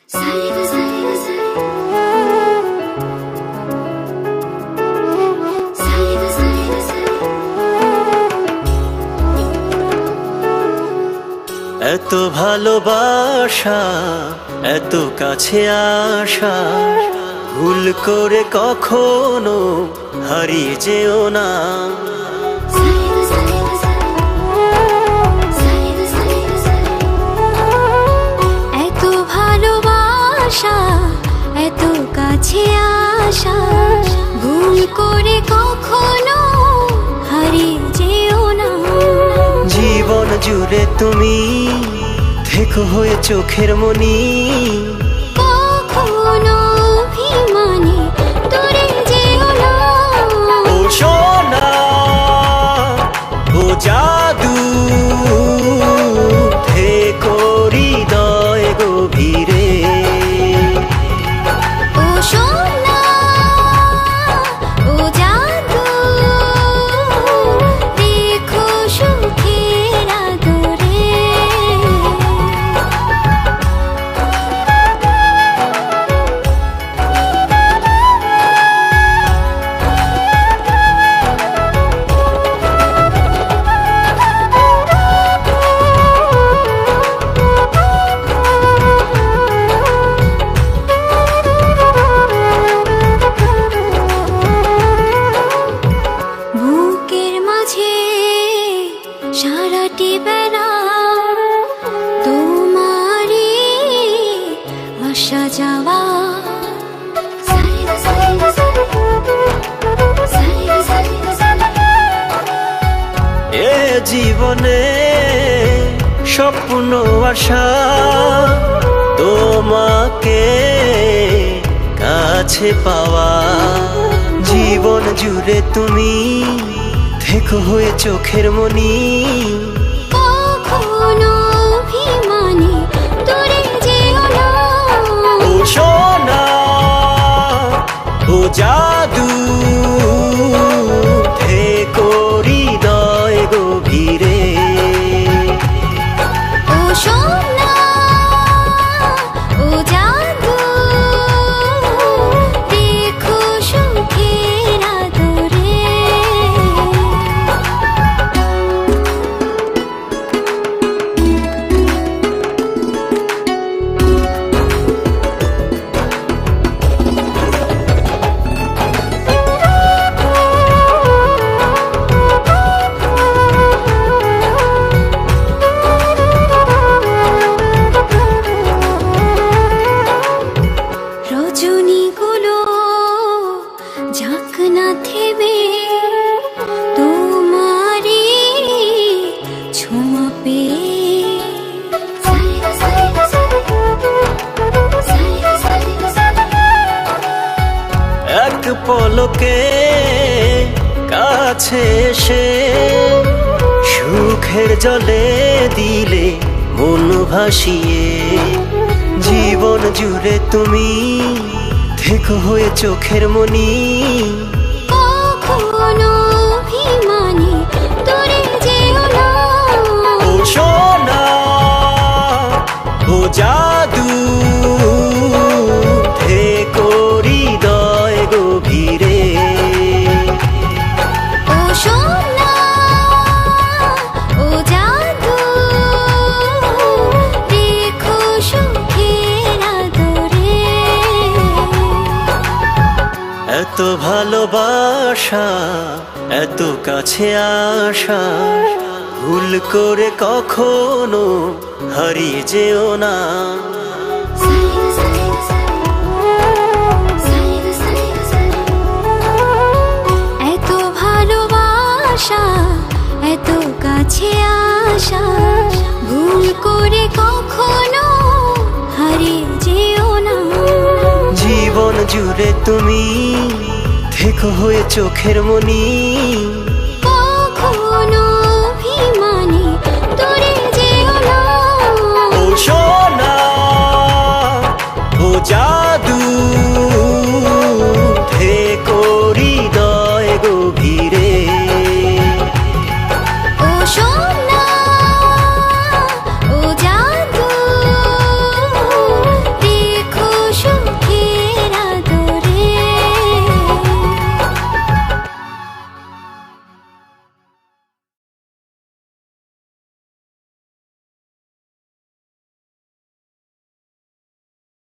এত ভালোবাসা, এত কাছে আসা, ভুল করে কখনো হারিয়ে যেও না। এত ভালোবাসা, এত কাছে আসা, ভুল করে কখনো হারিয়ে যেও না। জীবন জুড়ে তুমি থেকো হয়ে চোখের মনি, কখনো অভিমানে দূরে যেও না। ও সোনা, ও জাদু, থেকো হৃদয় গভীরে। ও সোনা, ও জাদু, দেখো সুখের আদরে। বুকের মাঝে সারাটি বেলা তোমারই আসা যাওয়া। এ জীবনে স্বপ্ন আশা, তোমাকে কাছে পাওয়া। জীবন জুড়ে তুমি থেকো হয়ে চোখের মনি, কখনো অভিমানে দূরে যেও না। ও সোনা, ও জাদু, থেকো হৃদয় গভীরে। ও সোনা, ও জাদু, দেখো সুখের আদরে। রজনীগুলো যাক না থেমে তোমারই ছোঁয়া পেয়ে। এক পলকে কাছে এসে সুখের জলে দিলে মন ভাসিয়ে। জীবন জুড়ে তুমি থেকো হয়ে চোখের মনি, কখনো অভিমানে দূরে যেও না। ও সোনা, ও জাদু, থেকো হৃদয় গভীরে। ও সোনা, ও জাদু, দেখো সুখের আদরে। এত ভালোবাসা, এত কাছে আসা, ভুল করে কখনো হারিয়ে যেও না। এত ভালোবাসা, এত কাছে আসা, ভুল করে কখনো হারিয়ে যেও না। জীবন জুড়ে তুমি থেকো হয়ে চোখের মনি,